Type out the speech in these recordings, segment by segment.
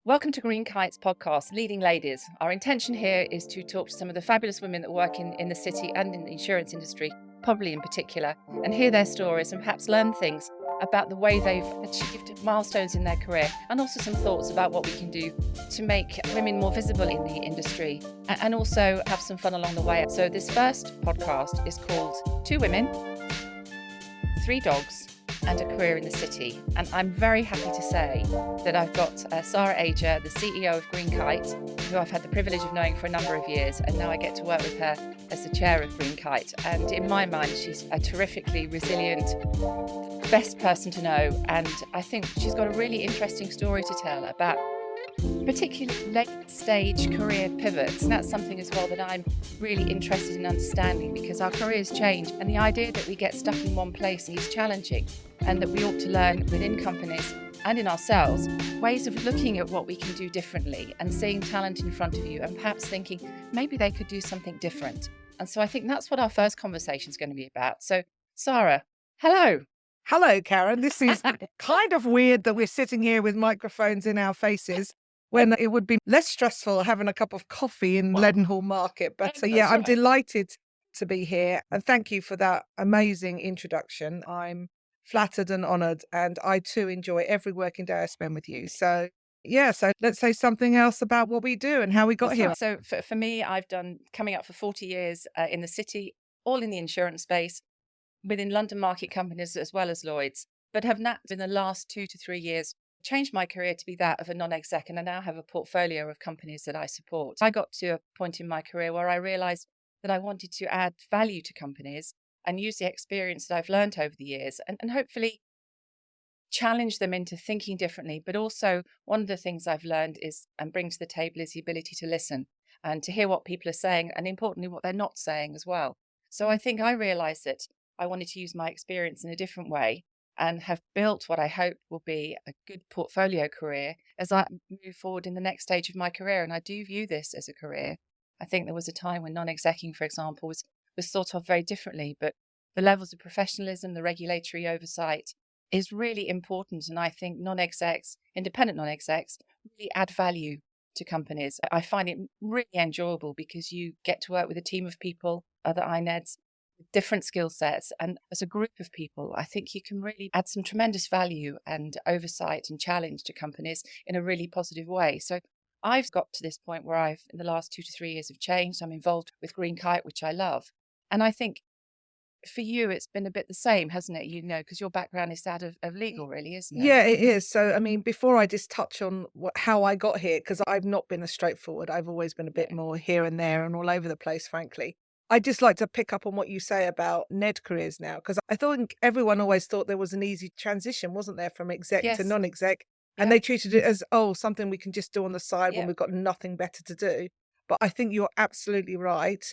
Welcome to GreenKite's podcast, Leading Ladies. Our intention here is to talk to some of the fabulous women that work in the city and in the insurance industry, probably in particular, and hear their stories and perhaps learn things about the way they've achieved milestones in their career, and also some thoughts about what we can do to make women more visible in the industry and also have some fun along the way. So this first podcast is called Two Women, Three Dogs, and a Career in the City. And I'm very happy to say that I've got Sara Ager, the CEO of GreenKite, who I've had the privilege of knowing for a number of years, and now I get to work with her as the chair of GreenKite. And in my mind, she's a terrifically resilient, best person to know. And I think she's got a really interesting story to tell about particularly late stage career pivots. And that's something as well that I'm really interested in understanding, because our careers change, and the idea that we get stuck in one place is challenging, and that we ought to learn within companies and in ourselves ways of looking at what we can do differently and seeing talent in front of you and perhaps thinking maybe they could do something different. And so I think that's what our first conversation is going to be about. So Sara, hello. Hello, Karen. This is kind of weird that we're sitting here with microphones in our faces when it would be less stressful having a cup of coffee in Leadenhall Market. But That's I'm right. delighted to be here. And thank you for that amazing introduction. I'm flattered and honoured. And I too enjoy every working day I spend with you. So let's say something else about what we do and how we got That's here. right. So for me, I've done coming up for 40 years in the city, all in the insurance space, within London market companies as well as Lloyd's, but have now in the last 2 to 3 years changed my career to be that of a non-exec, and I now have a portfolio of companies that I support. I got to a point in my career where I realised that I wanted to add value to companies and use the experience that I've learned over the years and hopefully challenge them into thinking differently. But also one of the things I've learned is and bring to the table is the ability to listen and to hear what people are saying, and importantly, what they're not saying as well. So I think I realised that I wanted to use my experience in a different way and have built what I hope will be a good portfolio career as I move forward in the next stage of my career. And I do view this as a career. I think there was a time when non-execing, for example, was thought of very differently, but the levels of professionalism, the regulatory oversight is really important. And I think non-execs, independent non-execs, really add value to companies. I find it really enjoyable because you get to work with a team of people, other INEDs, with different skill sets. And as a group of people, I think you can really add some tremendous value and oversight and challenge to companies in a really positive way. So I've got to this point where I've, in the last 2 to 3 years, have changed. I'm involved with GreenKite, which I love. And I think for you, it's been a bit the same, hasn't it? You know, because your background is that of legal, really, isn't it? Yeah, it is. So, I mean, before I just touch on how I got here, because I've not been as straightforward, I've always been a bit more here and there and all over the place, frankly. I'd just like to pick up on what you say about NED careers now, because I think everyone always thought there was an easy transition, wasn't there, from exec Yes. to non-exec, Yeah. and they treated it as, something we can just do on the side Yeah. when we've got nothing better to do. But I think you're absolutely right.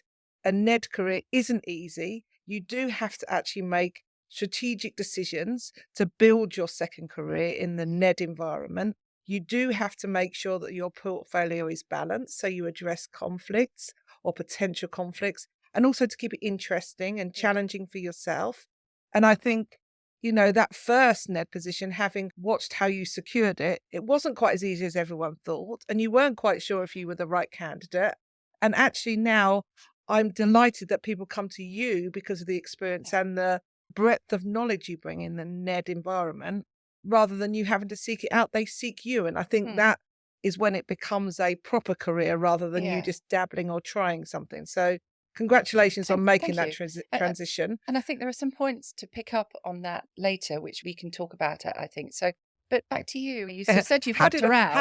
A NED career isn't easy. You do have to actually make strategic decisions to build your second career in the NED environment. You do have to make sure that your portfolio is balanced, so you address conflicts or potential conflicts, and also to keep it interesting and challenging for yourself. And I think, that first NED position, having watched how you secured it, it wasn't quite as easy as everyone thought, and you weren't quite sure if you were the right candidate. And actually now I'm delighted that people come to you because of the experience and the breadth of knowledge you bring in the NED environment, rather than you having to seek it out. They seek you. And I think that is when it becomes a proper career rather than you just dabbling or trying something. So congratulations on making that transition. And I think there are some points to pick up on that later, which we can talk about, I think. So, but back to you. You said you've hopped around.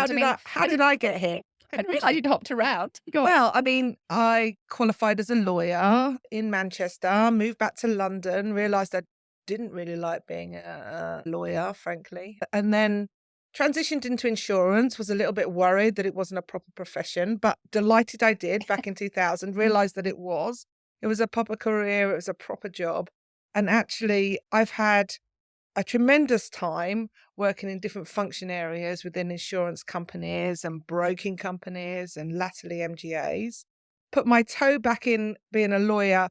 How did I get here? I didn't realise you'd hopped around. Go on. Well, I mean, I qualified as a lawyer in Manchester, moved back to London, realised I didn't really like being a lawyer, frankly, and then transitioned into insurance, was a little bit worried that it wasn't a proper profession, but delighted I did back in 2000, realised that it was. It was a proper career, it was a proper job. And actually, I've had a tremendous time working in different function areas within insurance companies and broking companies and latterly MGAs. Put my toe back in being a lawyer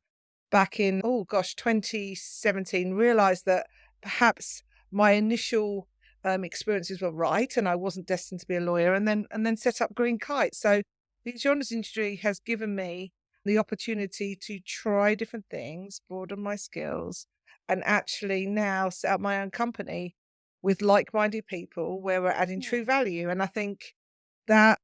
back in, 2017, realised that perhaps my initial experiences were right and I wasn't destined to be a lawyer, and then set up GreenKite. So the insurance industry has given me the opportunity to try different things, broaden my skills, and actually now set up my own company with like-minded people where we're adding Mm. true value. And I think that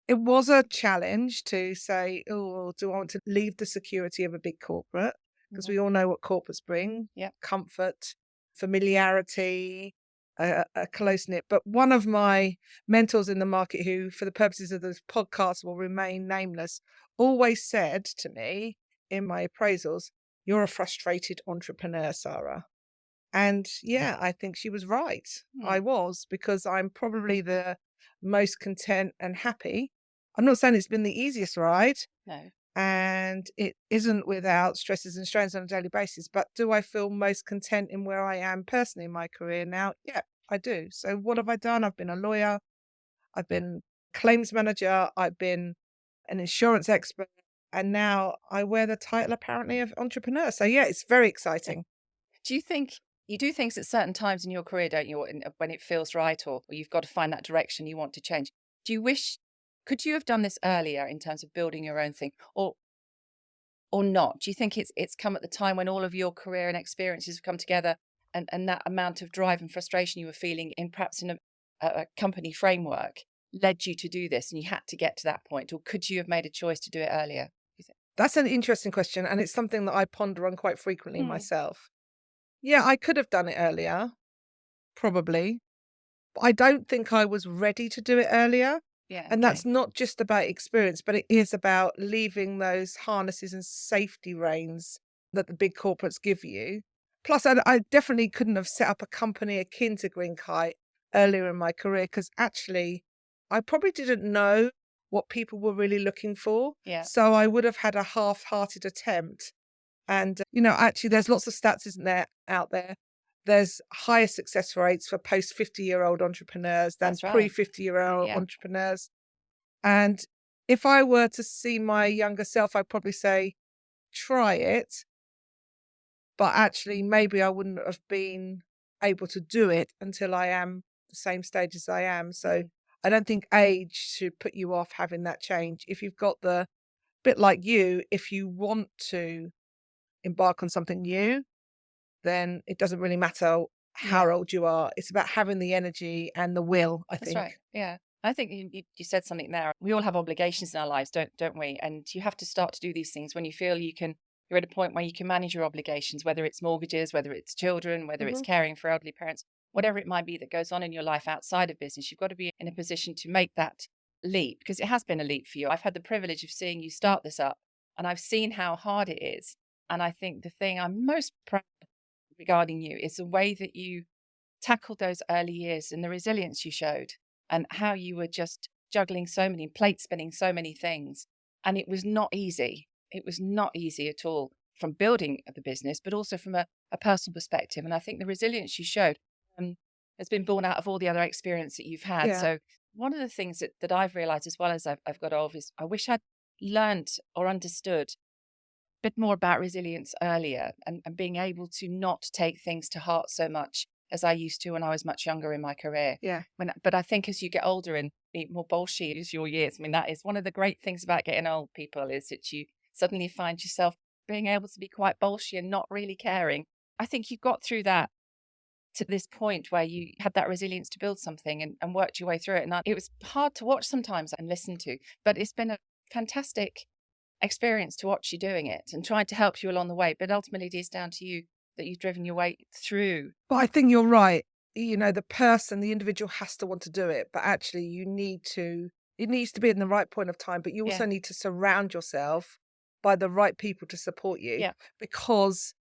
it was a challenge to say, oh, do I want to leave the security of a big corporate? Because we all know what corporates bring: Yeah. comfort, familiarity, a close knit. But one of my mentors in the market, who, for the purposes of this podcast, will remain nameless, always said to me in my appraisals, "You're a frustrated entrepreneur, Sarah." And yeah, I think she was right. I was, because I'm probably the most content and happy. I'm not saying it's been the easiest ride, No. and it isn't without stresses and strains on a daily basis, but do I feel most content in where I am personally in my career now? Yeah, I do. So what have I done? I've been a lawyer, I've been claims manager, I've been an insurance expert, and now I wear the title apparently of entrepreneur. So yeah, it's very exciting. Do you think you do things at certain times in your career, don't you, when it feels right, or you've got to find that direction you want to change? Do you wish, could you have done this earlier in terms of building your own thing, or not? Do you think it's come at the time when all of your career and experiences have come together, and that amount of drive and frustration you were feeling in perhaps in a company framework led you to do this, and you had to get to that point, or could you have made a choice to do it earlier? You think? That's an interesting question, and it's something that I ponder on quite frequently Hmm. myself. Yeah, I could have done it earlier, probably. But I don't think I was ready to do it earlier. Yeah. And that's Okay. not just about experience, but it is about leaving those harnesses and safety reins that the big corporates give you. Plus, I definitely couldn't have set up a company akin to GreenKite earlier in my career, because actually I probably didn't know what people were really looking for. Yeah. So I would have had a half-hearted attempt. And, actually, there's lots of stats, isn't there, out there? There's higher success rates for post 50-year-old entrepreneurs than That's pre right. 50-year-old Yeah. entrepreneurs. And if I were to see my younger self, I'd probably say, try it. But actually, maybe I wouldn't have been able to do it until I am the same stage as I am. So I don't think age should put you off having that change. If you've got the bit like you, if you want to embark on something new, then it doesn't really matter Yeah. how old you are. It's about having the energy and the will, I That's think. right. Yeah. I think you said something there. We all have obligations in our lives, don't we? And you have to start to do these things when you feel you're at a point where you can manage your obligations, whether it's mortgages, whether it's children, whether it's Mhm. caring for elderly parents, whatever it might be that goes on in your life outside of business. You've got to be in a position to make that leap, because it has been a leap for you. I've had the privilege of seeing you start this up, and I've seen how hard it is. And I think the thing I'm most proud of regarding you is the way that you tackled those early years and the resilience you showed, and how you were just juggling so many plate spinning so many things. And it was not easy. It was not easy at all, from building the business, but also from a personal perspective. And I think the resilience you showed has been born out of all the other experience that you've had. Yeah. So one of the things that I've realized as well as I've got older is I wish I'd learned or understood bit more about resilience earlier, and being able to not take things to heart so much as I used to when I was much younger in my career. Yeah. But I think as you get older and be more bolshy as your years, I mean, that is one of the great things about getting old, people, is that you suddenly find yourself being able to be quite bolshy and not really caring. I think you got through that to this point where you had that resilience to build something, and worked your way through it. And it was hard to watch sometimes and listen to, but it's been a fantastic experience to watch you doing it and trying to help you along the way. But ultimately, it is down to you that you've driven your way through. But I think you're right. The individual has to want to do it, but actually it needs to be in the right point of time, but you Yeah. also need to surround yourself by the right people to support you, Yeah. because,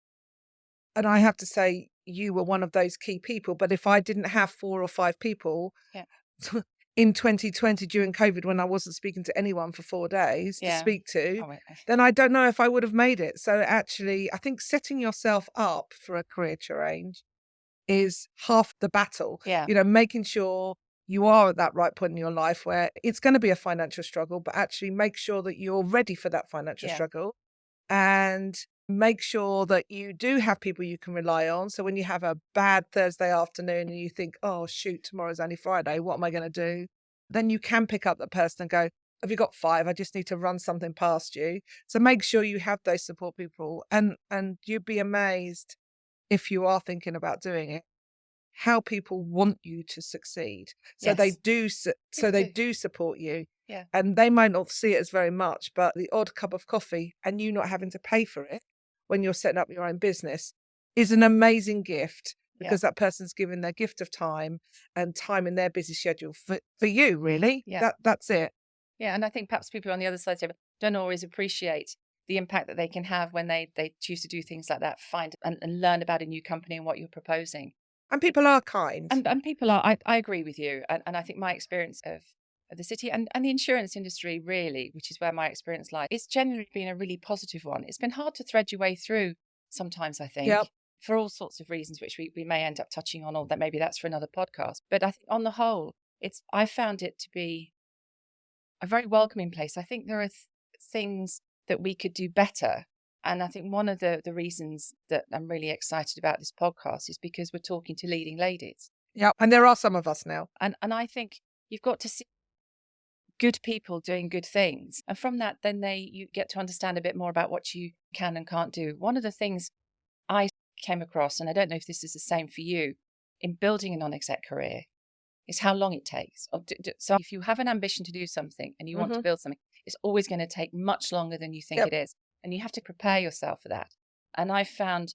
and I have to say, you were one of those key people, but if I didn't have 4 or 5 people Yeah. in 2020 during COVID, when I wasn't speaking to anyone for 4 days to Yeah. speak to, Oh, wait. then I don't know if I would have made it. So actually, I think setting yourself up for a career change is half the battle. Yeah. Making sure you are at that right point in your life where it's going to be a financial struggle, but actually make sure that you're ready for that financial Yeah. struggle, and Make sure that you do have people you can rely on. So when you have a bad Thursday afternoon and you think, oh, shoot, tomorrow's only Friday, what am I going to do? Then you can pick up that person and go, have you got 5? I just need to run something past you. So make sure you have those support people, and you'd be amazed if you are thinking about doing it, how people want you to succeed. So they Yes. do People so they do. do support you. Yeah. And they might not see it as very much, but the odd cup of coffee and you not having to pay for it when you're setting up your own business is an amazing gift, Yeah. because that person's given their gift of time and time in their busy schedule for you, really. Yeah. That's it. Yeah. And I think perhaps people on the other side don't always appreciate the impact that they can have when they choose to do things like that, find and learn about a new company and what you're proposing. And people are kind. And people are, I agree with you. And I think my experience of the city and the insurance industry, really, which is where my experience lies, it's generally been a really positive one. It's been hard to thread your way through sometimes, I think, Yep. for all sorts of reasons, which we may end up touching on, or that maybe that's for another podcast. But I think on the whole, I found it to be a very welcoming place. I think there are things that we could do better. And I think one of the reasons that I'm really excited about this podcast is because we're talking to leading ladies. Yep. And there are some of us now. And I think you've got to see good people doing good things. And from that, then you get to understand a bit more about what you can and can't do. One of the things I came across, and I don't know if this is the same for you, in building a non-exec career, is how long it takes. So if you have an ambition to do something and you want to Hmm. build something, it's always going to take much longer than you think Yep. it is. And you have to prepare yourself for that. And I found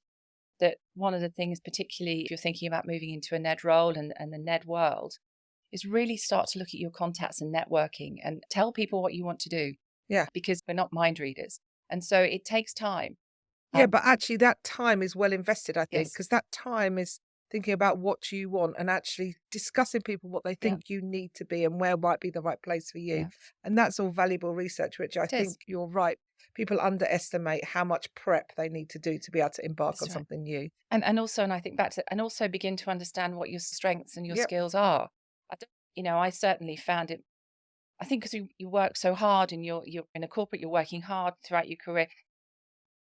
that one of the things, particularly if you're thinking about moving into a NED role and the NED world, is really start to look at your contacts and networking and tell people what you want to do, Yeah. because we're not mind readers. And so it takes time. Yeah, but actually that time is well invested, I think, Yes. because that time is thinking about what you want and actually discussing people what they Yeah. think you need to be and where might be the right place for you. Yeah. And that's all valuable research, which I It is. think you're right. People underestimate how much prep they need to do to be able to embark on That's right. something new. And also, and I think back to, and also begin to understand what your strengths and your Yep. skills are. I don't, I certainly found it. I think because you work so hard and you're in a corporate, you're working hard throughout your career.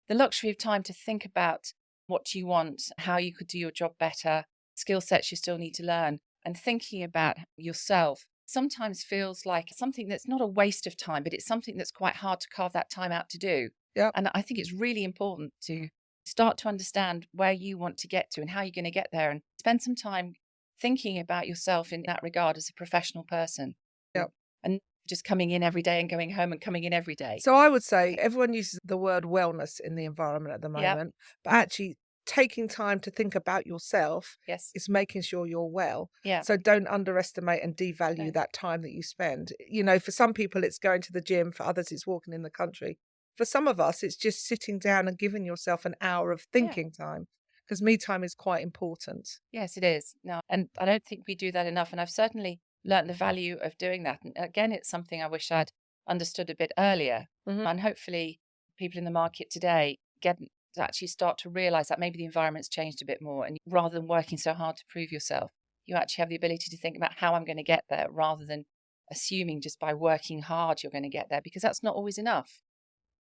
The luxury of time to think about what you want, how you could do your job better, skill sets you still need to learn, and thinking about yourself sometimes feels like something that's not a waste of time, but it's something that's quite hard to carve that time out to do. Yep. And I think it's really important to start to understand where you want to get to and how you're going to get there, and spend some time thinking about yourself in that regard as a professional person. Yep. And just coming in every day and going home and coming in every day. So I would say everyone uses the word wellness in the environment at the Yep. moment, but actually taking time to think about yourself Yes. is making sure you're well. Yeah. So don't underestimate and devalue No. that time that you spend. You know, for some people it's going to the gym, for others it's walking in the country. For some of us it's just sitting down and giving yourself an hour of Yeah. thinking time, because me time is quite important. Yes, it is. No, and I don't think we do that enough. And I've certainly learnt the value of doing that. And again, it's something I wish I'd understood a bit earlier. Mhm. And hopefully, people in the market today get to actually start to realize that maybe the environment's changed a bit more. And rather than working so hard to prove yourself, you actually have the ability to think about how I'm going to get there, rather than assuming just by working hard you're going to get there, because that's not always enough.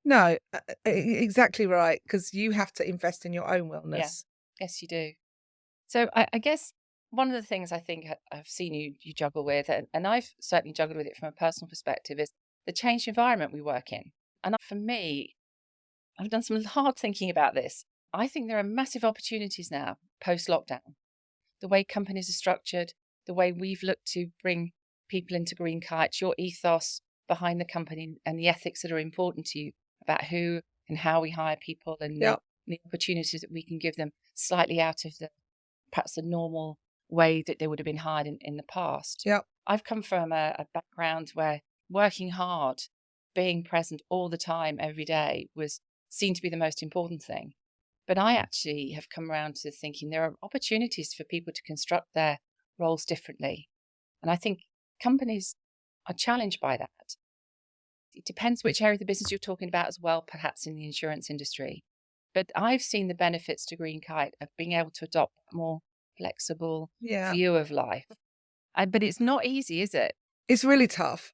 No, exactly right, because you have to invest in your own Yeah. wellness. Yes, you do. So I guess one of the things I think I've seen you juggle with, and I've certainly juggled with it from a personal perspective, is the changed environment we work in. And for me, I've done some hard thinking about this. I think there are massive opportunities now post lockdown. The way companies are structured, the way we've looked to bring people into GreenKite, your ethos behind the company, and the ethics that are important to you about who and how we hire people, and Yeah. the opportunities that we can give them slightly out of perhaps the normal way that they would have been hired in the past. Yeah. I've come from a background where working hard, being present all the time, every day, was seen to be the most important thing. But I actually have come around to thinking there are opportunities for people to construct their roles differently. And I think companies are challenged by that. It depends which area of the business you're talking about as well, perhaps in the insurance industry. But I've seen the benefits to GreenKite of being able to adopt a more flexible Yeah. view of life. But it's not easy, is it? It's really tough.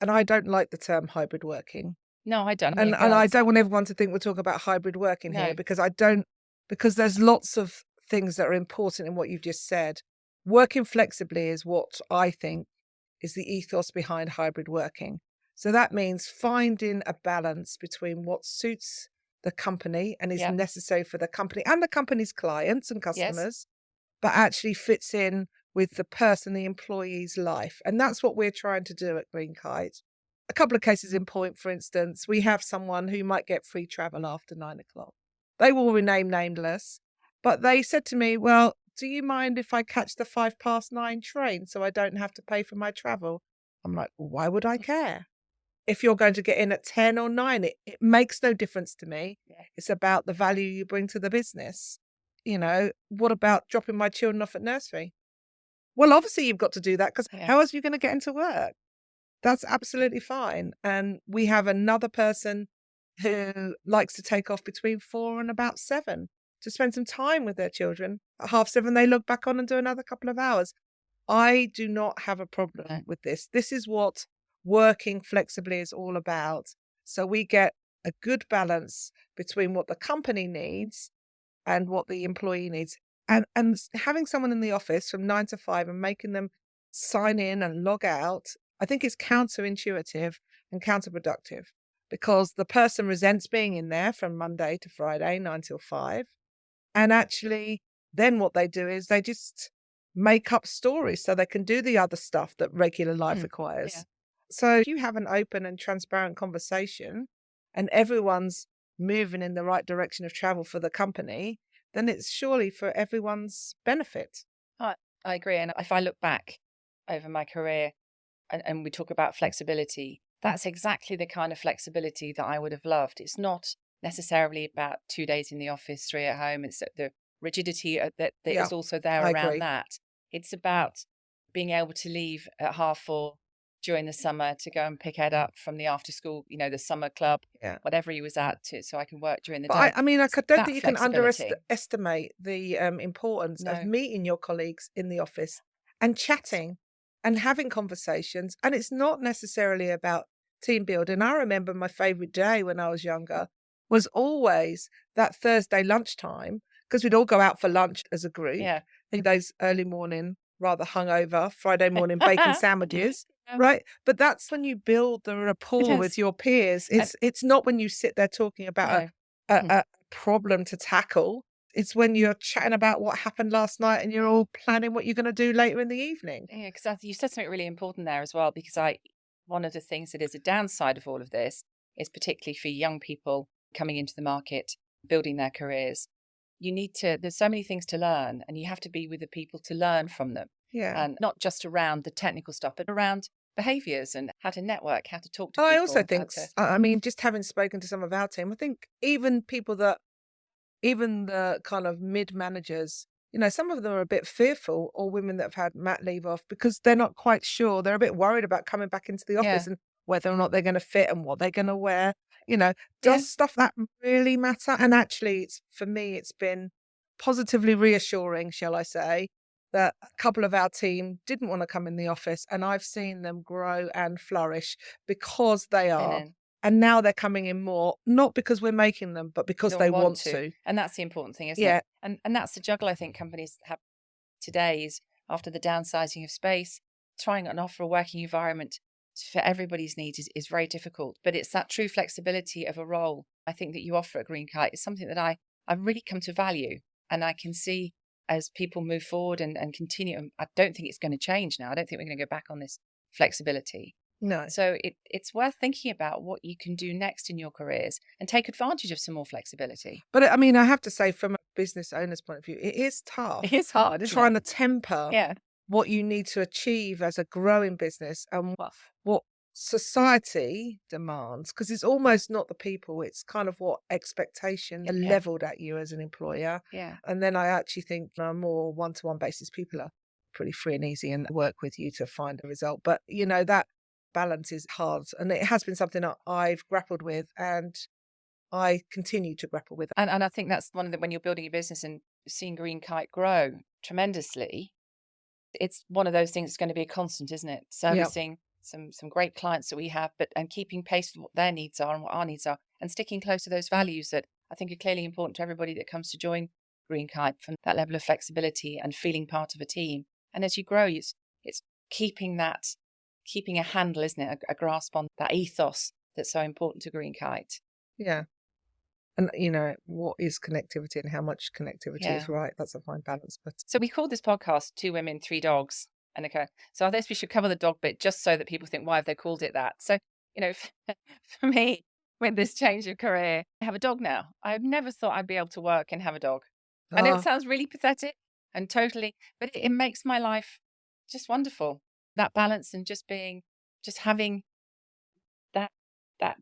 And I don't like the term hybrid working. No, I don't. I mean, And I don't want everyone to think we're talking about hybrid working here, No. because I don't, because there's lots of things that are important in what you've just said. Working flexibly is what I think is the ethos behind hybrid working. So that means finding a balance between what suits the company and is Yeah. necessary for the company and the company's clients and Yes. customers, but actually fits in with the person, the employee's life. And that's what we're trying to do at GreenKite. A couple of cases in point, for instance, we have someone who might get free travel after 9 o'clock. They will remain nameless, but they said to me, well, do you mind if I catch the 9:05 train so I don't have to pay for my travel? I'm like, well, why would I care? If you're going to get in at 10 or 9, it makes no difference to me. Yeah. It's about the value you bring to the business. What about dropping my children off at nursery? Well, obviously you've got to do that, because Yeah. how else are you going to get into work? That's absolutely fine. And we have another person who likes to take off between 4 and about 7 to spend some time with their children. At 7:30, they log back on and do another couple of hours. I do not have a problem No. with this. This is what working flexibly is all about. So we get a good balance between what the company needs and what the employee needs. And having someone in the office from 9 to 5 and making them sign in and log out, I think it's counterintuitive and counterproductive, because the person resents being in there from Monday to Friday, 9 till 5. And actually, then what they do is they just make up stories so they can do the other stuff that regular life requires. Yeah. So if you have an open and transparent conversation and everyone's moving in the right direction of travel for the company, then it's surely for everyone's benefit. I agree. And if I look back over my career and we talk about flexibility, that's exactly the kind of flexibility that I would have loved. It's not necessarily about 2 days in the office, 3 at home. It's the rigidity that Yeah, is also there I around agree. that. It's about being able to leave at 4:30 during the summer to go and pick Ed up from the after school, the summer club, Yeah. whatever he was at, so I can work during the But day. I mean, I It's don't that think you can flexibility. underestimate the importance of No. meeting your colleagues in the office and chatting and having conversations. And it's not necessarily about team building. I remember my favorite day when I was younger was always that Thursday lunchtime, because we'd all go out for lunch as a group. Yeah. Those early morning, rather hungover, Friday morning bacon sandwiches. Yeah. Right. But that's when you build the rapport is. with your peers. And- It's not when you sit there talking about No. a problem to tackle. It's when you're chatting about what happened last night and you're all planning what you're going to do later in the evening. Yeah, because you said something really important there as well, because one of the things that is a downside of all of this is particularly for young people coming into the market, building their careers. There's so many things to learn, and you have to be with the people to learn from them. Yeah. And not just around the technical stuff, but around behaviors and how to network, how to talk to I people. also think, how to- I mean, just having spoken to some of our team, I think even the kind of mid managers, some of them are a bit fearful, or women that have had mat leave off, because they're not quite sure. They're a bit worried about coming back into the office Yeah. and whether or not they're going to fit and what they're going to wear. Yeah. Does stuff that really matter? And actually, for me, it's been positively reassuring, shall I say, that a couple of our team didn't want to come in the office, and I've seen them grow and flourish because they And are. then And now they're coming in more, not because we're making them, but because don't they want to. And that's the important thing, isn't Yeah. it? And that's the juggle I think companies have today is, after the downsizing of space, trying and offer a working environment for everybody's needs is very difficult. But it's that true flexibility of a role I think that you offer at GreenKite is something that I've really come to value. And I can see as people move forward and continue, and I don't think it's going to change now. I don't think we're going to go back on this flexibility. No. So it's worth thinking about what you can do next in your careers and take advantage of some more flexibility. But I mean, I have to say, from a business owner's point of view, it is tough. It is hard, isn't trying it? to temper Yeah. what you need to achieve as a growing business and Well, what society demands, because it's almost not the people, it's kind of what expectations are Yeah. leveled at you as an employer. yeah. And then I actually think on a more one-to-one basis, people are pretty free and easy and work with you to find a result. But, that balance is hard. And it has been something that I've grappled with and I continue to grapple with. And I think that's one of the, when you're building a business and seeing GreenKite grow tremendously, it's one of those things that's going to be a constant, isn't it? Servicing some great clients that we have, but and keeping pace with what their needs are and what our needs are, and sticking close to those values that I think are clearly important to everybody that comes to join GreenKite, from that level of flexibility and feeling part of a team. And as you grow, it's keeping a handle, isn't it? A grasp on that ethos that's so important to GreenKite. Yeah. And, what is connectivity and how much connectivity is right? That's a fine balance. But So we called this podcast Two Women, Three Dogs. And okay, so I guess we should cover the dog bit just so that people think, why have they called it that? So, for me, with this change of career, I have a dog now. I've never thought I'd be able to work and have a dog. And it ah, sounds really pathetic and totally, but it makes my life just wonderful. That balance and just having that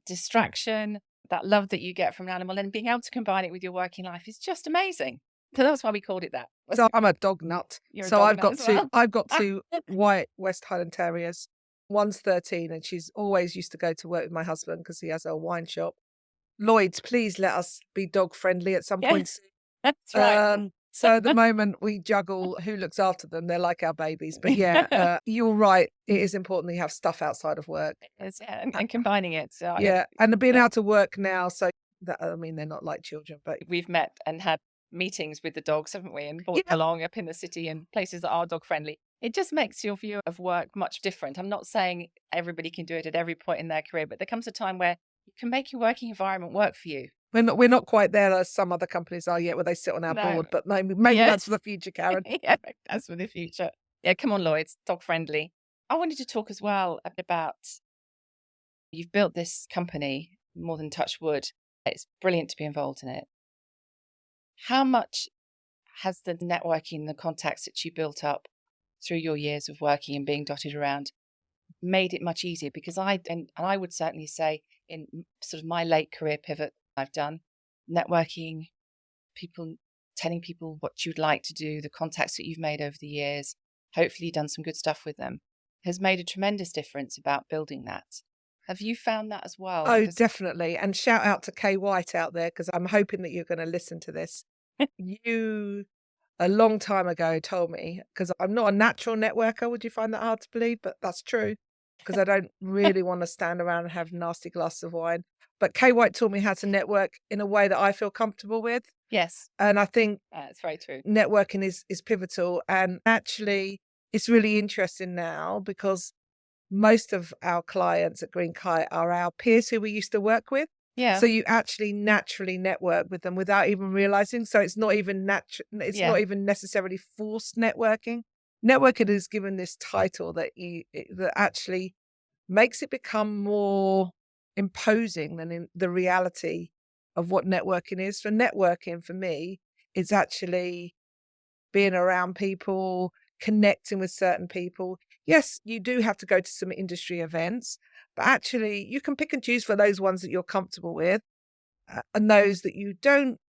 distraction, that love that you get from an animal, and being able to combine it with your working life is just amazing. So that's why we called it that. so I'm a dog nut. You're a So dog I've nut got as two. well. I've got two white West Highland Terriers. One's 13, and she's always used to go to work with my husband because he has a wine shop. Lloyd's, please let us be dog friendly at some Yeah, point soon. that's right. So at the moment we juggle who looks after them. They're like our babies. But yeah, you're right. It is important that you have stuff outside of work. Yeah, and combining it. So Yeah, and being able to work now. So that, I mean, they're not like children, but we've met and had meetings with the dogs, haven't we? And brought them along up in the city and places that are dog friendly. It just makes your view of work much different. I'm not saying everybody can do it at every point in their career, but there comes a time where you can make your working environment work for you. we're not quite there as some other companies are yet, where they sit on our No. board. But maybe Yeah. that's for the future, Karen. Yeah, that's for the future. Yeah, come on, Lloyd's, dog friendly. I wanted to talk as well about, you've built this company, More Than Touch Wood. It's brilliant to be involved in it. How much has the networking, the contacts that you built up through your years of working and being dotted around made it much easier? Because and I would certainly say, in sort of my late career pivot I've done, networking, people, telling people what you'd like to do, the contacts that you've made over the years, hopefully you've done some good stuff with them, has made a tremendous difference about building that. Have you found that as well? Oh, definitely. And shout out to Kay White out there, because I'm hoping that you're going to listen to this. You, a long time ago, told me, because I'm not a natural networker. Would you find that hard to believe? But that's true, because I don't really want to stand around and have nasty glasses of wine. But Kay White taught me how to network in a way that I feel comfortable with. Yes. And I think That's very true. Networking is pivotal. And actually, it's really interesting now, because most of our clients at GreenKite are our peers who we used to work with. Yeah. So you actually naturally network with them without even realizing. So it's not even not even necessarily forced networking. Networking is given this title that actually makes it become more imposing than in the reality of what networking is. For networking, for me, it's actually being around people, connecting with certain people. Yes, you do have to go to some industry events, but actually you can pick and choose for those ones that you're comfortable with, and those that you don't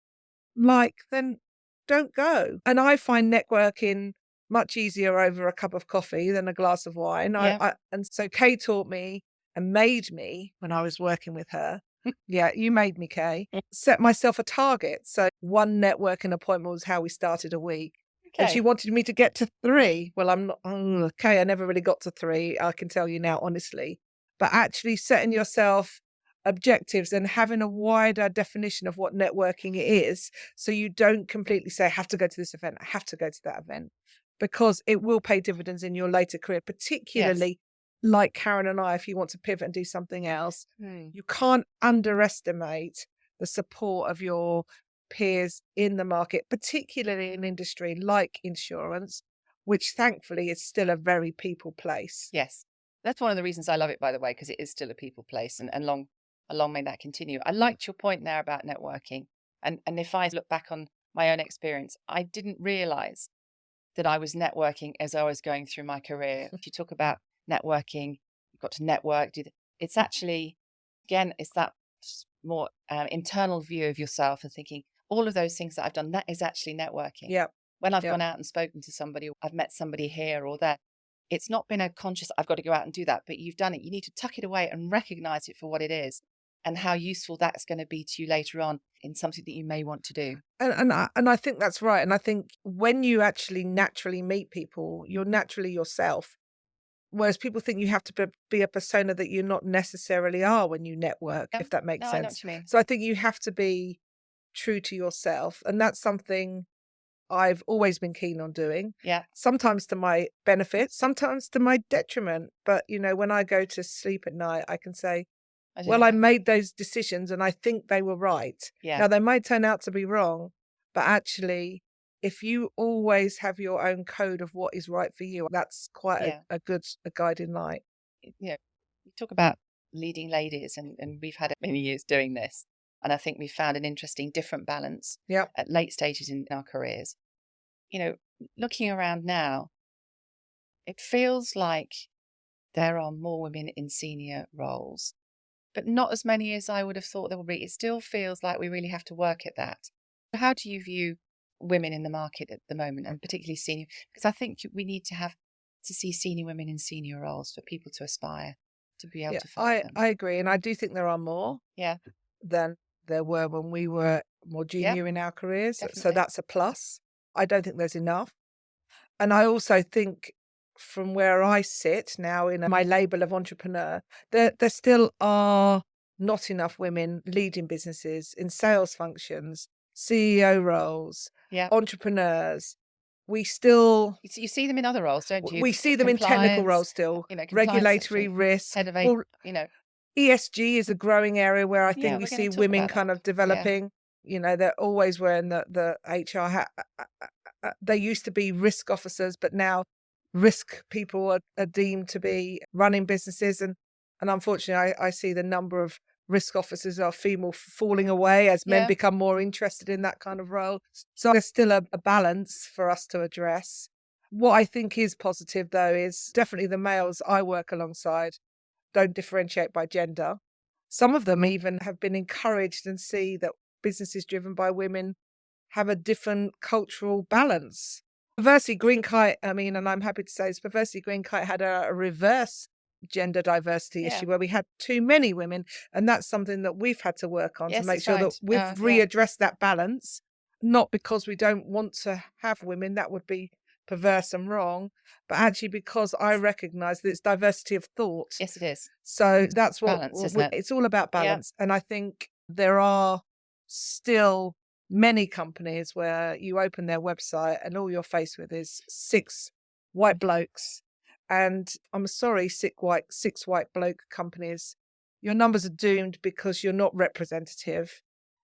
like, then don't go. And I find networking much easier over a cup of coffee than a glass of wine. Yeah. And so Kay taught me and made me, when I was working with her, yeah, you made me, Kay, set myself a target. So one networking appointment was how we started a week. And she wanted me to get to 3. Well, I'm not, okay, I never really got to 3. I can tell you now, honestly. But actually setting yourself objectives and having a wider definition of what networking is, so you don't completely say, I have to go to this event, I have to go to that event, because it will pay dividends in your later career, particularly like Karen and I, if you want to pivot and do something else. You can't underestimate the support of your peers in the market, particularly in industry like insurance, which thankfully is still a very people place. Yes. That's one of the reasons I love it, by the way, because it is still a people place, and long may that continue. I liked your point there about networking. And if I look back on my own experience, I didn't realize that I was networking as I was going through my career. If you talk about networking, you've got to network. It's actually, again, it's that more internal view of yourself and thinking, all of those things that I've done, that is actually networking. Yeah. When I've gone out and spoken to somebody, or I've met somebody here or there, it's not been a conscious, I've got to go out and do that, but you've done it. You need to tuck it away and recognize it for what it is, and how useful that's going to be to you later on in something that you may want to do. And I think that's right. And I think when you actually naturally meet people, you're naturally yourself. Whereas people think you have to be a persona that you not necessarily are when you network, Yeah. if that makes No, I know sense. what you mean. So I think you have to be true to yourself. And that's something I've always been keen on doing, Yeah. sometimes to my benefit, sometimes to my detriment. But, when I go to sleep at night, I can say, I do. well, I made those decisions and I think they were right. Yeah. Now, they might turn out to be wrong, but actually, if you always have your own code of what is right for you, that's quite Yeah. a good guiding light. You talk about leading ladies, and we've had many years doing this. And I think we found an interesting, different balance Yeah. at late stages in our careers. Looking around now, it feels like there are more women in senior roles, but not as many as I would have thought there would be. It still feels like we really have to work at that. How do you view women in the market at the moment, and particularly senior? Because I think we need to see senior women in senior roles for people to aspire to be able Yeah, to find them. I agree. And I do think there are more Yeah. than there were when we were more Yep. junior in our careers. So Definitely. that's a plus. I don't think there's enough. And I also think from where I sit now in my label of entrepreneur, there still are not enough women leading businesses in sales functions, CEO roles, Yeah. entrepreneurs. We still You see them in other roles, don't you? we see them in technical Compliance, roles still, compliance regulatory secretary, risk. head of Well, ESG is a growing area where I yeah, think we we're going to see talk women about kind that. of developing. They're always wearing the HR hat. They used to be risk officers, but now risk people are deemed to be running businesses. And unfortunately, I see the number of risk officers are female falling away as men Yeah. become more interested in that kind of role. So there's still a balance for us to address. What I think is positive, though, is definitely the males I work alongside don't differentiate by gender. Some of them even have been encouraged and see that businesses driven by women have a different cultural balance. Perversely, GreenKite, and I'm happy to say this, Perversely, GreenKite had a reverse gender diversity Yeah. issue where we had too many women. And that's something that we've had to work on to Yes, make that's sure that right. we've Yeah. readdressed that balance, not because we don't want to have women, that would be perverse and wrong, but actually because I recognise that it's diversity of thought. Yes, it is. So that's what Balance, isn't it? it's all about Yeah. balance. And I think there are still many companies where you open their website and all you're faced with is 6 white blokes. And I'm sorry, 6 white bloke companies, your numbers are doomed because you're not representative.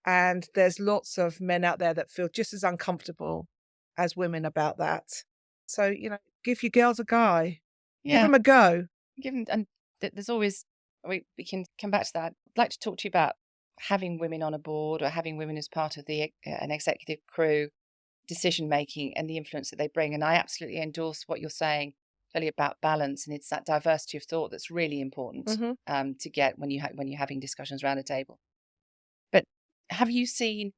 And there's lots of men out there that feel just as uncomfortable as women about that. So, give your girls a guy. Give Yeah. them a go. Given and there's always we can come back to that. I'd like to talk to you about having women on a board or having women as part of an executive crew, decision making, and the influence that they bring. And I absolutely endorse what you're saying, really about balance, and it's that diversity of thought that's really important to get when you're having discussions around a table. But have you seen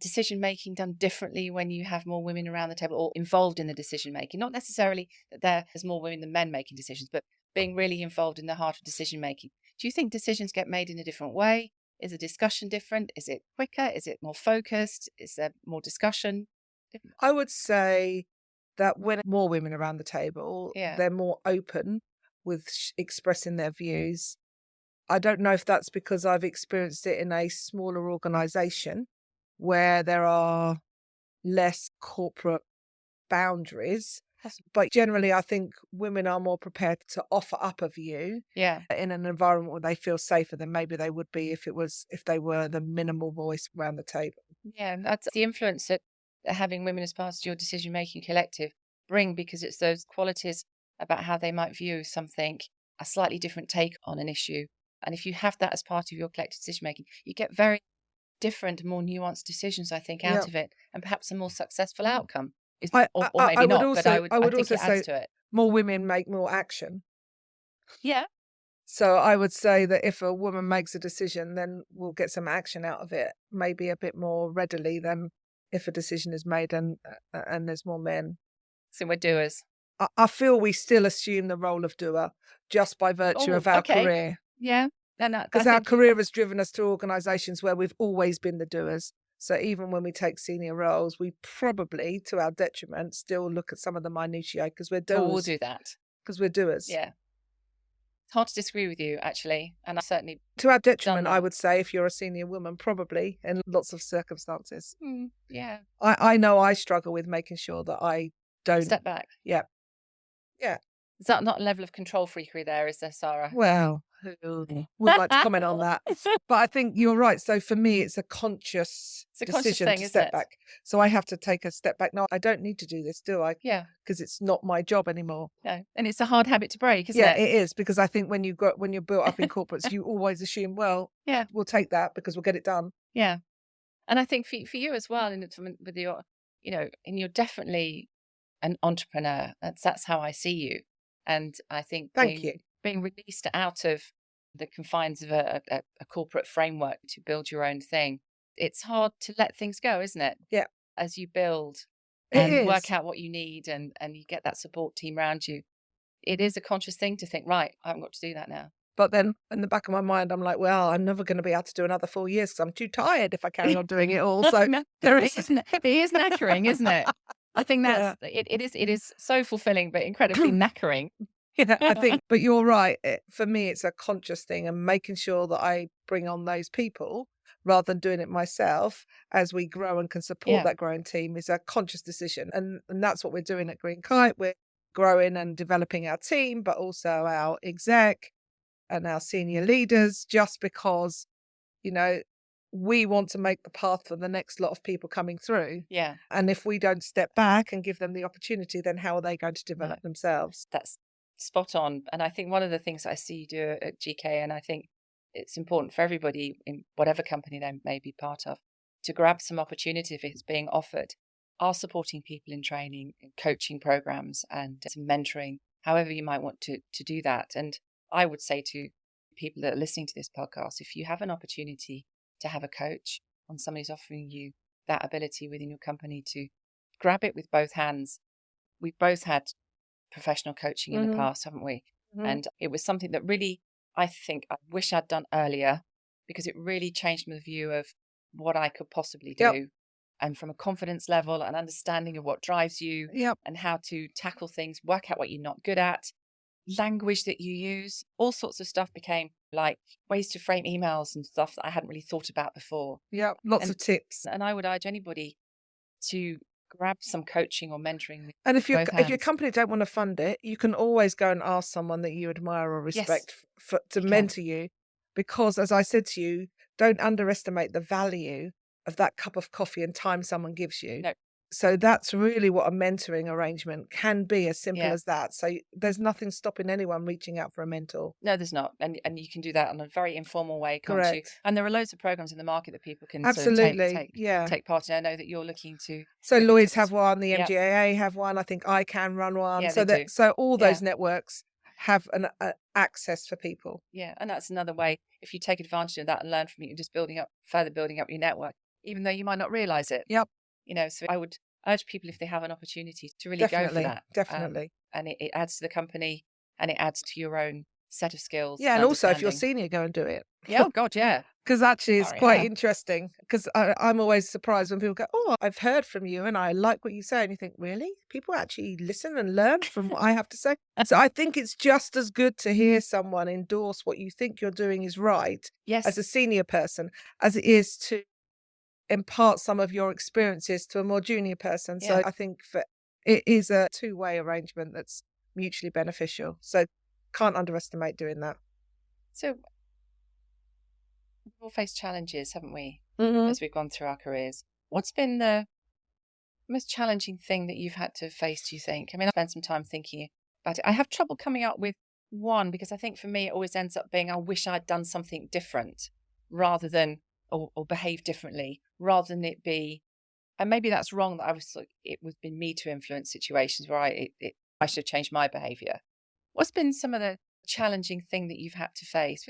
decision making done differently when you have more women around the table or involved in the decision making? Not necessarily that there's more women than men making decisions, but being really involved in the heart of decision making. Do you think decisions get made in a different way? Is the discussion different? Is it quicker? Is it more focused? Is there more discussion? I would say that when more women around the table, Yeah. they're more open with expressing their views. I don't know if that's because I've experienced it in a smaller organisation where there are less corporate boundaries. But generally, I think women are more prepared to offer up a view Yeah. in an environment where they feel safer than maybe they would be if they were the minimal voice around the table. Yeah. And that's the influence that having women as part of your decision making collective bring, because it's those qualities about how they might view something, a slightly different take on an issue. And if you have that as part of your collective decision making, you get very different, more nuanced decisions, I think, out Yeah. of it, and perhaps a more successful outcome. Or I maybe would not, but also I think also it adds say to it. more women make more action. Yeah. So I would say that if a woman makes a decision, then we'll get some action out of it, maybe a bit more readily than if a decision is made and there's more men. So we're doers. I feel we still assume the role of doer just by virtue of our Okay. career. Yeah. And Because our career has driven us to organisations where we've always been the doers. So even when we take senior roles, we probably, to our detriment, still look at some of the minutiae because we're doers. we'll do that. because we're doers. Yeah. It's hard to disagree with you, actually. And I've certainly To our done detriment, I that. would say, if you're a senior woman, probably in lots of circumstances. Yeah. I know I struggle with making sure that I don't. Step back. Yeah. Yeah. Is that not a level of control freakery there, is there, Sarah? Well, who would like to comment on that. But I think you're right. So for me, it's a conscious It's a conscious decision thing, to isn't step it? back. So I have to take a step back. No, I don't need to do this, do I? Yeah. Because it's not my job anymore. No. And it's a hard habit to break, isn't Yeah, it? it is, because I think when you're built up in corporates, you always assume, well, Yeah. we'll take that because we'll get it done. Yeah. And I think for you as well, with your, and you're definitely an entrepreneur. That's how I see you. And I think Thank you. being released out of the confines of a corporate framework to build your own thing, it's hard to let things go, isn't it? Yeah. As you build It and is. work out what you need and you get that support team around you. It is a conscious thing to think, right, I haven't got to do that now. But then in the back of my mind, I'm like, well, I'm never going to be able to do another 4 years because I'm too tired if I carry on doing it all. So there is. It is knackering, isn't it? I think that's it is so fulfilling, but incredibly knackering. Yeah, I think, but you're right. For me, it's a conscious thing and making sure that I bring on those people rather than doing it myself as we grow and can support that growing team is a conscious decision. And that's what we're doing at GreenKite. We're growing and developing our team, but also our exec and our senior leaders, just because, we want to make the path for the next lot of people coming through. Yeah. And if we don't step back and give them the opportunity, then how are they going to develop themselves? That's spot on. And I think one of the things I see you do at GK, and I think it's important for everybody in whatever company they may be part of, to grab some opportunity if it's being offered, are supporting people in training, in coaching programs and some mentoring, however you might want to do that. And I would say to people that are listening to this podcast, if you have an opportunity to have a coach on somebody who's offering you that ability within your company, to grab it with both hands. We've both had professional coaching in the past, haven't we? And it was something that really, I think, I wish I'd done earlier, because it really changed my view of what I could possibly do. And from a confidence level and understanding of what drives you and how to tackle things, work out what you're not good at, language that you use, all sorts of stuff became like ways to frame emails and stuff that I hadn't really thought about before. Yeah, lots of tips. And I would urge anybody to grab some coaching or mentoring. And if your company don't want to fund it, you can always go and ask someone that you admire or respect to mentor you, because as I said to you, don't underestimate the value of that cup of coffee and time someone gives you. No. So that's really what a mentoring arrangement can be, as simple as that. So there's nothing stopping anyone reaching out for a mentor. No, there's not. And you can do that in a very informal way, can't Correct. you? And there are loads of programs in the market that people can absolutely sort of take part in. I know that you're looking to. So Lloyds have one, the MGAA have one, I think I can run one. Yeah, so all those networks have an access for people. Yeah, and that's another way. If you take advantage of that and learn from it, you're just further building up your network, even though you might not realize it. Yep. So I would urge people, if they have an opportunity, to really go for that. Definitely. And it adds to the company and it adds to your own set of skills. Yeah, and also if you're senior, go and do it. Yeah, oh God, yeah. Because actually it's quite interesting, because I'm always surprised when people go, oh, I've heard from you and I like what you say. And you think, really? People actually listen and learn from what I have to say? So I think it's just as good to hear someone endorse what you think you're doing is right as a senior person, as it is to impart some of your experiences to a more junior person. So I think it is a two-way arrangement that's mutually beneficial. So can't underestimate doing that. So we've all faced challenges, haven't we, as we've gone through our careers? What's been the most challenging thing that you've had to face, do you think? I mean, I spent some time thinking about it. I have trouble coming up with one, because I think for me it always ends up being, I wish I'd done something different rather than, or behave differently, rather than it be, and maybe that's wrong, that it would have been me to influence situations where I should have changed my behaviour. What's been some of the challenging thing that you've had to face?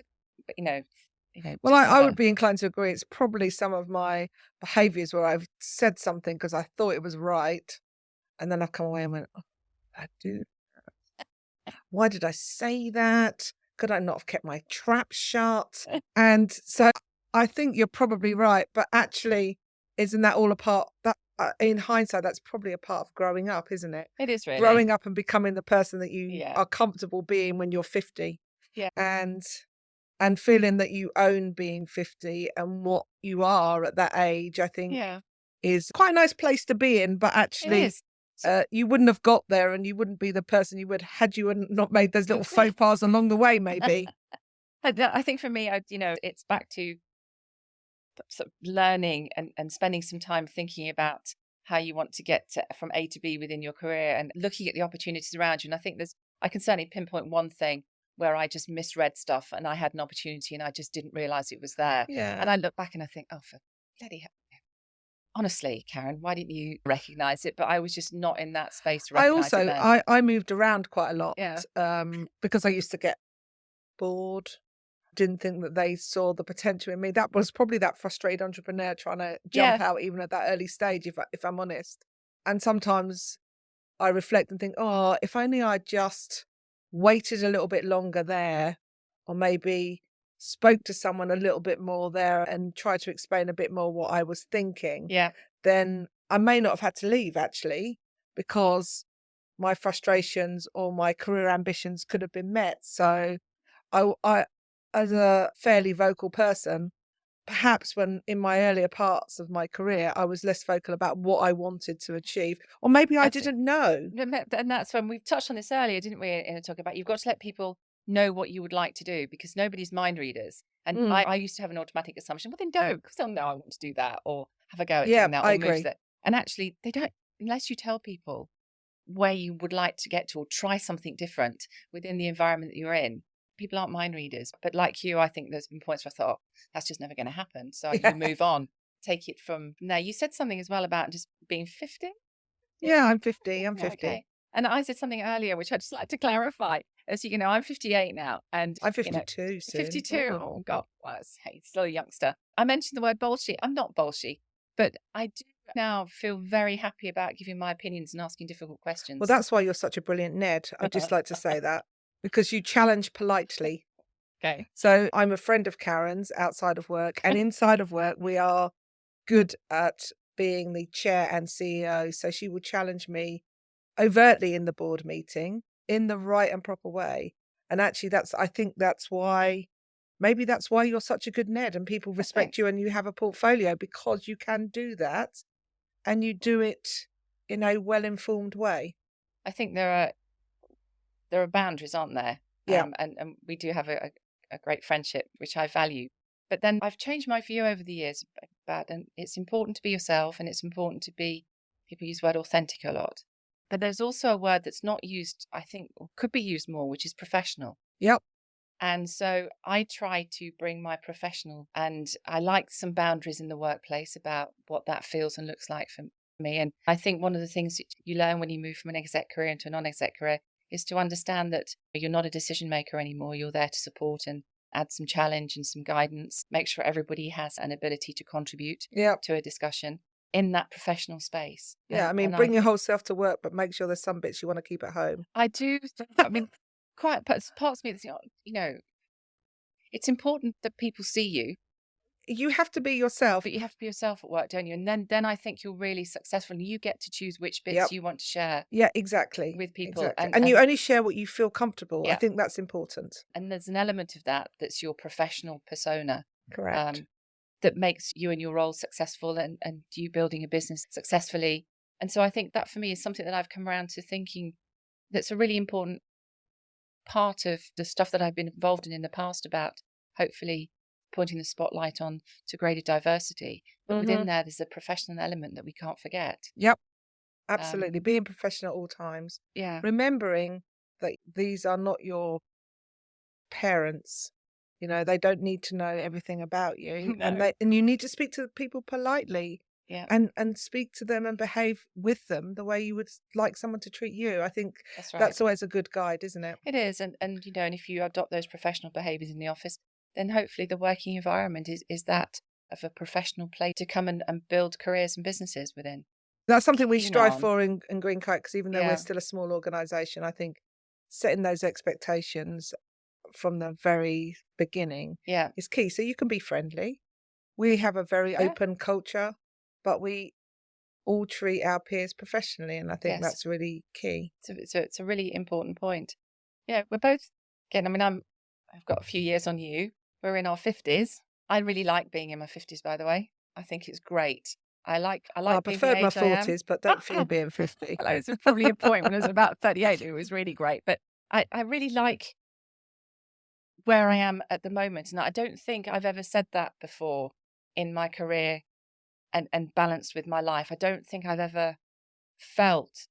Well, I would be inclined to agree. It's probably some of my behaviours where I've said something because I thought it was right, and then I've come away and went, oh, I do. Why did I say that? Could I not have kept my trap shut? And so I think you're probably right, but actually, isn't that all a part that in hindsight, that's probably a part of growing up, isn't it? It is really. Growing up and becoming the person that you Yeah. are comfortable being when you're 50, Yeah. and feeling that you own being 50 and what you are at that age, I think Yeah. is quite a nice place to be in. But It actually, is. So you wouldn't have got there, and you wouldn't be the person you would had you not made those little faux pas along the way, maybe. I think for me, it's back to sort of learning and spending some time thinking about how you want to get from A to B within your career and looking at the opportunities around you. And I think I can certainly pinpoint one thing where I just misread stuff and I had an opportunity and I just didn't realize it was there. Yeah. And I look back and I think, oh, for bloody hell. Honestly, Karen, why didn't you recognize it? But I was just not in that space to I recognize it also then. I moved around quite a lot, Yeah. because I used to get bored. Didn't think that they saw the potential in me. That was probably that frustrated entrepreneur trying to jump Yeah. out even at that early stage, if I'm honest. And sometimes I reflect and think, oh, if only I just waited a little bit longer there, or maybe spoke to someone a little bit more there and tried to explain a bit more what I was thinking, Yeah. then I may not have had to leave actually, because my frustrations or my career ambitions could have been met. So I as a fairly vocal person, perhaps when in my earlier parts of my career, I was less vocal about what I wanted to achieve, or maybe I That's it. didn't know. And that's when we've touched on this earlier, didn't we? In a talk about you've got to let people know what you would like to do because nobody's mind readers. And Mm, I used to have an automatic assumption, well, then don't, because they'll know I want to do that or have a go at yeah, doing that I or move to agree. that. And actually, they don't, unless you tell people where you would like to get to or try something different within the environment that you're in. People aren't mind readers. But like you, I think there's been points where I thought, oh, that's just never going to happen. So you Yeah, move on, take it from now. You said something as well about just being 50. yeah, I'm 50. I'm Yeah, 50. okay. And I said something earlier, which I'd just like to clarify. As you know, I'm 58 now and, I'm 52 soon. 52. Oh. Oh, God, well, hey, still a youngster. I mentioned the word bullshit. I'm not bullshit, but I do now feel very happy about giving my opinions and asking difficult Well, questions. that's why you're such a brilliant Ned. I'd just like to say that, because you challenge politely. Okay. So I'm a friend of Karen's outside of work, and inside of work, we are good at being the chair and CEO. So she would challenge me overtly in the board meeting in the right and proper way. And actually, I think that's why, maybe that's why you're such a good Ned and people Oh, respect thanks. you and you have a portfolio, because you can do that and you do it in a well-informed way. I think there are boundaries, aren't there? Yeah. And we do have a great friendship, which I value. But then I've changed my view over the years about, and it's important to be yourself, and it's important to be. People use the word authentic a lot, but there's also a word that's not used, I think, or could be used more, which is professional. Yep. And so I try to bring my professional, and I like some boundaries in the workplace about what that feels and looks like for me. And I think one of the things that you learn when you move from an exec career into a non-exec career is to understand that you're not a decision maker anymore. You're there to support and add some challenge and some guidance, make sure everybody has an ability to contribute Yep. to a discussion in that professional space. Yeah. I mean, And I bring your think whole self to work, but make sure there's some bits you want to keep at home. I do, I mean, quite parts of me that's, it's important that people see you, You have to be yourself. but you have to be yourself at work, don't you? And then I think you're really successful and you get to choose which bits Yep. you want to share Yeah, exactly. with people. Exactly. And you only share what you feel comfortable. I Yeah, think that's important. and there's an element of that that's your professional persona, Correct. that makes you and your role successful and you building a business successfully. And so I think that for me is something that I've come around to thinking that's a really important part of the stuff that I've been involved in the past about hopefully pointing the spotlight on to greater diversity. But Hmm. within there's a professional element that we can't forget. Yep. Um, Absolutely. Being professional at all times. yeah, Remembering that these are not your parents. You know, they don't need to know everything about you. And no, you need to speak to people politely, yeah, and speak to them and behave with them the way you would like someone to treat you. I think that's right. that's always a good guide, isn't it? It is, and if you adopt those professional behaviours in the office, then hopefully the working environment is that of a professional place to come and build careers and businesses within. That's something we Keen strive on, for in GreenKite, because even though we're yeah, still a small organisation, I think setting those expectations from the very beginning yeah, is key. So you can be friendly. We have a very yeah, open culture, but we all treat our peers professionally. And I think Yes. that's really key. It's a really important point. Yeah, we're both, again, I mean, I've got a few years on you. We're in our 50s. I really like being in my 50s, by the way. I think it's great. I like Well, I being the preferred my age I am. 40s, but don't feel being 50. Well, it was probably a point when I was about 38. It was really great. But I really like where I am at the moment. And I don't think I've ever said that before in my career and balanced with my life. I don't think I've ever felt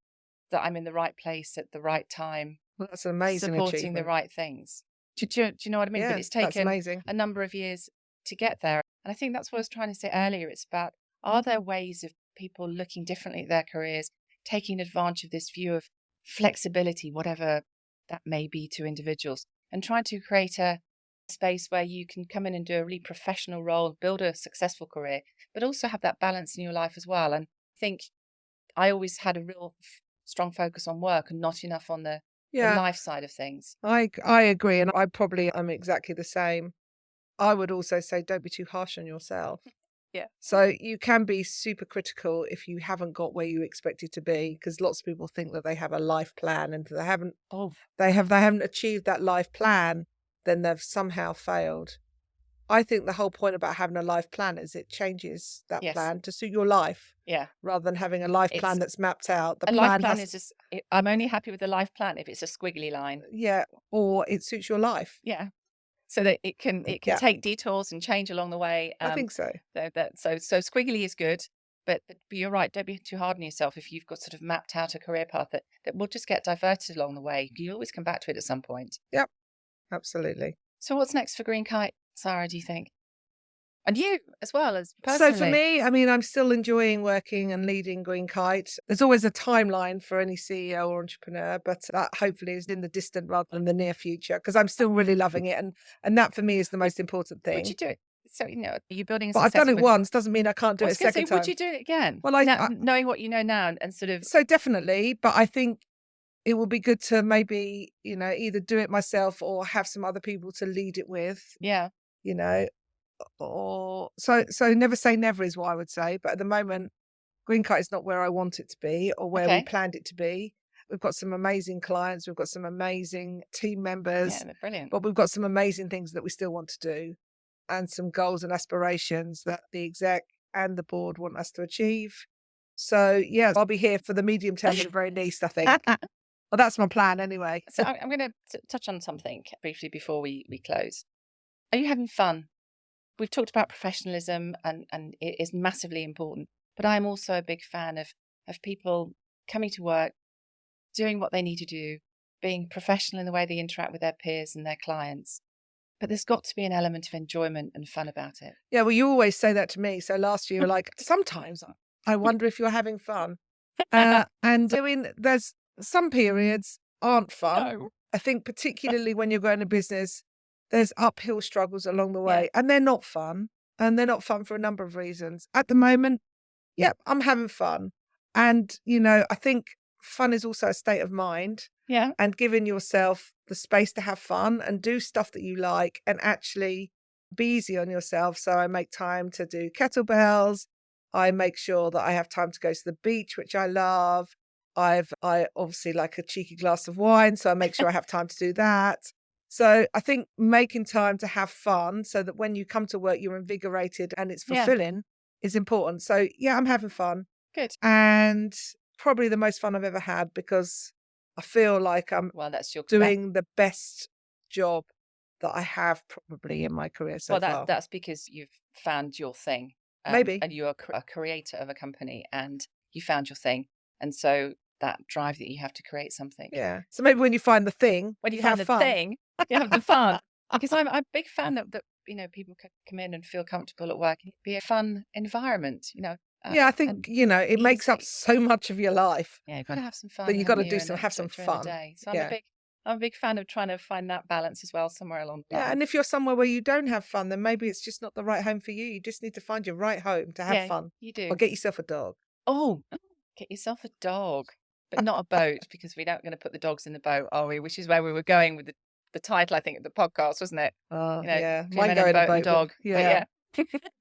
that I'm in the right place at the right time, Well, that's an amazing supporting the achievement. right things. Do you know what I mean? But Yeah, it's that's taken amazing. a number of years to get there. And I think that's what I was trying to say earlier. It's about, are there ways of people looking differently at their careers, taking advantage of this view of flexibility, whatever that may be to individuals, and trying to create a space where you can come in and do a really professional role, build a successful career, but also have that balance in your life as well. And I think I always had a real strong focus on work and not enough on the Yeah, life side of things. I agree. And I probably am exactly the same. I would also say don't be too harsh on yourself. Yeah. So you can be super critical if you haven't got where you expected to be, because lots of people think that they have a life plan, and if Oh, they haven't achieved that life plan, then they've somehow failed. I think the whole point about having a life plan is it changes that yes. plan to suit your life, Yeah. rather than having a life plan It's that's mapped out. The a life plan plan has, is just, I'm only happy with a life plan if it's a squiggly line. yeah, or it suits your life. Yeah. So that it can Yeah, take detours and change along the way. I think so. So squiggly is good, but you're right. Don't be too hard on yourself if you've got sort of mapped out a career path that will just get diverted along the way. You always come back to it at some point. Yep, absolutely. So what's next for GreenKite, Sarah, do you think? And you as well as So for personally. me, I mean, I'm still enjoying working and leading GreenKite. There's always a timeline for any CEO or entrepreneur, but that hopefully is in the distant rather than the near future, because I'm still really loving it, and that for me is the most important Would you thing. do it? So, are you building a But I've done it successful... once, doesn't mean I can't do I it a was going to say, second would time. you do it again? Well, Now, knowing what you know now and sort of... so definitely, but I think it will be good to maybe, either do it myself or have some other people to lead it with, Yeah. you know, or so never say never is what I would say. But at the moment, GreenKite is not where I want it to be or where we Okay. planned it to be. We've got some amazing clients, we've got some amazing team Yeah, members, they're brilliant. but we've got some amazing things that we still want to do, and some goals and aspirations that the exec and the board want us to achieve. So yeah, I'll be here for the medium term at the very least, I think. Well, that's my plan anyway. So I'm going to touch on something briefly before we close. Are you having fun? We've talked about professionalism and it is massively important, but I'm also a big fan of people coming to work, doing what they need to do, being professional in the way they interact with their peers and their clients. But there's got to be an element of enjoyment and fun about it. Yeah, well, you always say that to me. So last year you were like, sometimes I wonder if you're having fun. And I mean, there's some periods aren't fun. No. I think particularly when you're growing a business, there's uphill struggles along the Yeah. way, and they're not fun. And they're not fun for a number of reasons. At the moment, yep, I'm having fun. And, I think fun is also a state of mind, Yeah. and giving yourself the space to have fun and do stuff that you like and actually be easy on yourself. So I make time to do kettlebells. I make sure that I have time to go to the beach, which I love. I obviously like a cheeky glass of wine, so I make sure I have time to do that. So I think making time to have fun so that when you come to work, you're invigorated and it's Yeah. fulfilling is important. So yeah, I'm having fun, Good. and probably the most fun I've ever had, because I feel like I'm Well, that's your doing the best job that I have probably in my career so far. that's because you've found your thing. Maybe. And you're a creator of a company and you found your thing. And so that drive that you have to create something. Yeah. So maybe when you find the thing, When you you find have the fun. thing, you have the fun. Because I'm a big fan that people can come in and feel comfortable at work. It be a fun environment, Yeah, I think, it makes up easy. so much of your life. Yeah, you've got to have some fun. But you've got to haven't do you, some, and have some during the fun. day. So Yeah. I'm a big fan of trying to find that balance as well somewhere along the line. Yeah, and if you're somewhere where you don't have fun, then maybe it's just not the right home for you. You just need to find your right home to have Yeah, fun. you do. Or get yourself a dog. Oh, get yourself a dog, but not a boat, because we're not going to put the dogs in the boat, are we? Which is where we were going with the title, I think, of the podcast, wasn't it? Oh, You know, yeah. Two Mine Men go in a in a Boat and boat. Dog. But Yeah.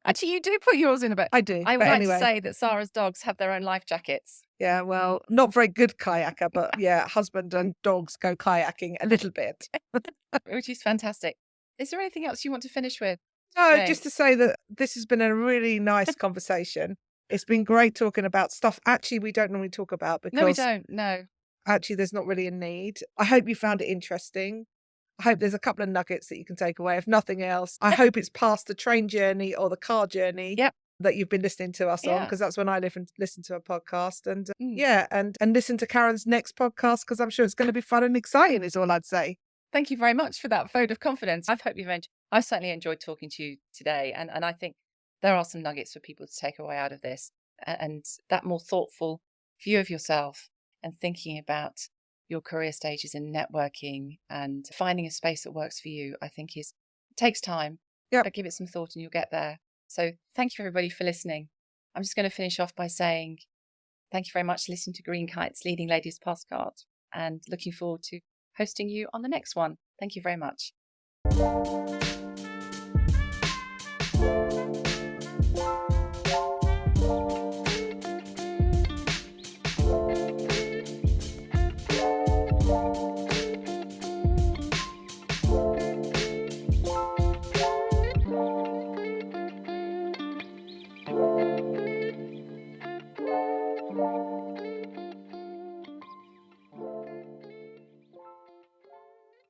Actually, you do put yours in a boat. I do, I would but like to anyway. say that Sarah's dogs have their own life jackets. Yeah, well, not very good kayaker, but yeah, husband and dogs go kayaking a little bit. Which is fantastic. Is there anything else you want to finish with? No, Today? just to say that this has been a really nice conversation. It's been great talking about stuff actually we don't normally talk about No, we because don't. No. actually there's not really a need. I hope you found it interesting. I hope there's a couple of nuggets that you can take away. If nothing else, I hope it's past the train journey or the car journey Yep. that you've been listening to us on, Yeah. because that's when I live and listen to a podcast. And Mm. yeah, and listen to Karen's next podcast because I'm sure it's going to be fun and exciting. Is all I'd say. Thank you very much for that vote of confidence. I hope you've enjoyed. I've certainly enjoyed talking to you today, and I think there are some nuggets for people to take away out of this, and that more thoughtful view of yourself and thinking about your career stages in networking and finding a space that works for you. I think takes time. Yep. But give it some thought, and you'll get there. So thank you everybody for listening. I'm just going to finish off by saying thank you very much for listening to GreenKite's Leading Ladies Postcard, and looking forward to hosting you on the next one. Thank you very much.